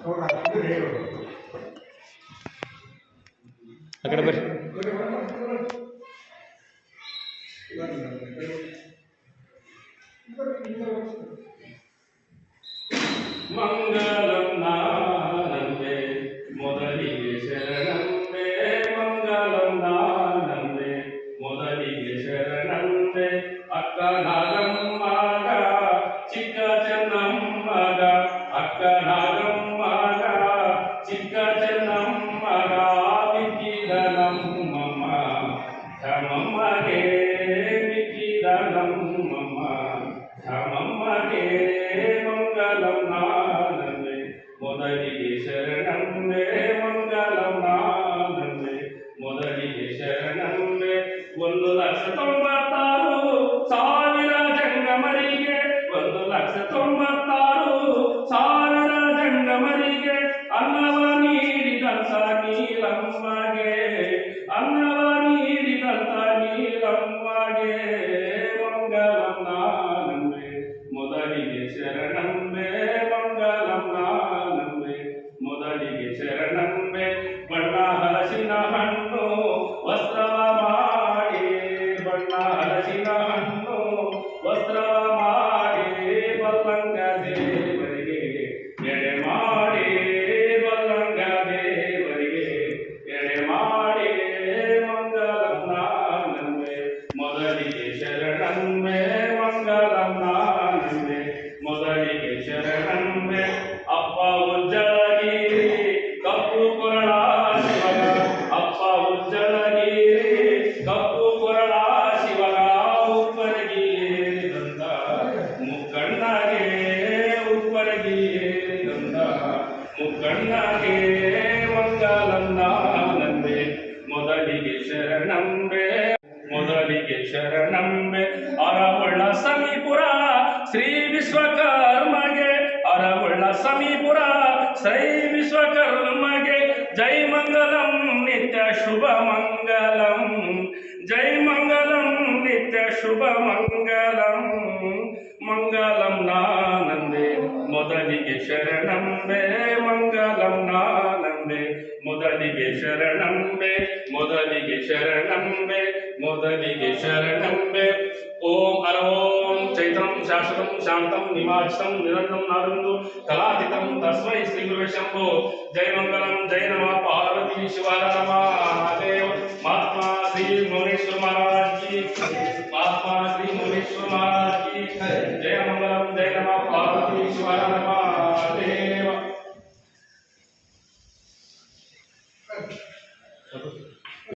ಆ ಕಡೆ ಬರ್ರಿ. ಮಂಗಲಂ ನಾನಂಬೆ ಮೊದಲಿಗೆ ಶರಣಂಬೆ, ಮಂಗಲಂ ನಾನಂಬೆ ಮೊದಲಿಗೆ ಶರಣಂಬೆ. ಅಕ್ಕ ನಾಗಮ್ಮಗ ಚಿಕ್ಕ ಚೆನ್ನಮ್ಮಗ, ಅಕ್ಕ ನಾಗಮ್ಮಗ ಚಿಕ್ಕ ಚೆನ್ನಮ್ಮಗ ಮಿಕ್ಕಿದ ನಮ್ಮಮ್ಮ ಧಮಮ್ಮಗೆ, ಮಿಕ್ಕಿದ ನಮ್ಮಮ್ಮ ಧಮಮ್ಮಗೆ. ಮಂಗಲಂ ನಾನಂಬೆ ಮೊದಲಿಗೆ ಶರಣಂಬೆ, ಮಂಗಲಂ ನಾನಂಬೆ ಮೊದಲಿಗೆ ಶರಣಂಬೆ. 1,96,000 ಜಂಗಮರಿಗೆ, 1,96,000 ಜಂಗಮರಿಗೆ ಅನ್ನವ ನೀಡಿದಂತ ನೀಲಮ್ಮಗೆ, ಅನ್ನವ ನೀಡಿದಂತ ನೀಲಮ್ಮಗೆ. ಮಂಗಲಂ ನಾನಂಬೆ ಮೊದಲಿಗೆ ಶರಣಂಬೆ, ಮಂಗಲಂ ನಾನಂಬೆ ಮೊದಲಿಗೆ ಶರಣಂಬೆ. ಬಣ್ಣ ಹಲಸಿನ ಹಣ್ಣು ವಸ್ತ್ರವ ಮಾಡಿ, ಬಣ್ಣ ಹಲಸಿನ ಹಣ್ಣು ವಸ್ತ್ರವ ಮಾಡಿ ಬಲ್ಲಂಗ ದೇವರಿಗೆ ಎಡೆ ಮಾಡಿ, ಬಲ್ಲಂಗ ದೇವರಿಗೆ ಎಡೆ ಮಾಡಿ. ಮಂಗಲಂ ನಾನಂಬೆ ಮೊದಲಿಗೆ ಶರಣಂಬೆ, ಮಂಗಲಂ ನಾನಂಬೆ ಮೊದಲಿಗೆ ಶರಣಂಬೆ. ಅಪ್ಪ ಉಜ್ಜಲಗಿರಿ ಕಪ್ಪು ಕೊರಳ ಶಿವಗ, ಅಪ್ಪ ಉಜ್ಜಲಗಿರಿ ಕಪ್ಪು ಕೊರಳ ಶಿವಗ ಉಪ್ಪರಗಿರಿದಂತ ಮುಕ್ಕಣ್ಣಗೆ, ಉಪ್ಪರಗಿರಿದಂತ ಮುಕ್ಕಣ್ಣಗೆ. ಮಂಗಲಂ ನಾನಂಬೆ ಮೊದಲಿಗೆ ಶರಣಂಬೆ, ಮೊದಲಿಗೆ ಶರಣಂಬೆ. ಅರವುಳ್ಳ ಸಮೀಪುರ ಶ್ರೀ ವಿಶ್ವಕರ್ಮಗೆ, ಅರವುಳ್ಳ ಸಮೀಪುರ ಶ್ರೀ ವಿಶ್ವಕರ್ಮಗೆ. ಜೈ ಮಂಗಲಂ ನಿತ್ಯ ಶುಭ ಮಂಗಲಂ, ಜೈ ಮಂಗಲಂ ನಿತ್ಯ ಶುಭ ಮಂಗಲಂ. ಮಂಗಲಂ ನಾನಂಬೆ ಮೊದಲಿಗೆ ಶರಣಂಬೆ, ಮಂಗಲಂ ನಾನಂಬೆ ಮೊದಲಿಗೆ ಶರಣಂಬೆ, ಮೊದಲಿಗೆ ಶರಣಂಬೆ ಮೊದಲಿಗೆ ಶರಣಂಬೆ. ಓಂ ಅರವೋಂ ಚೈತ್ರಂ ಶಾಶ್ವತಂ ಶಾಂತಂ ನಿವಾಚಿತಂ ನಿರಂತರಂ ನಾದಂದು ಕಲಾತೀತಂ ತಸ್ಮೈ ಶ್ರೀ ಗುರುವೇ ಶಂಭೋ. ಜೈ ಮಂಗಲಂ, ಜೈ ನಮಃ ಪಾರ್ವತಿ ಶಿವಾಯ ನಮಃ ದೇವ. ಮಹಾತ್ಮಾ ಶ್ರೀ ಮೌನೇಶ್ವರ ಮಹಾರಾಜ್ ಕಿ, ಮಹಾತ್ಮಾ ಶ್ರೀ ಮೌನೇಶ್ವರ ಮಹಾರಾಜ್ ಕಿ. ಜಯ ಮಂಗಲಂ, ಜೈ ನಮಃ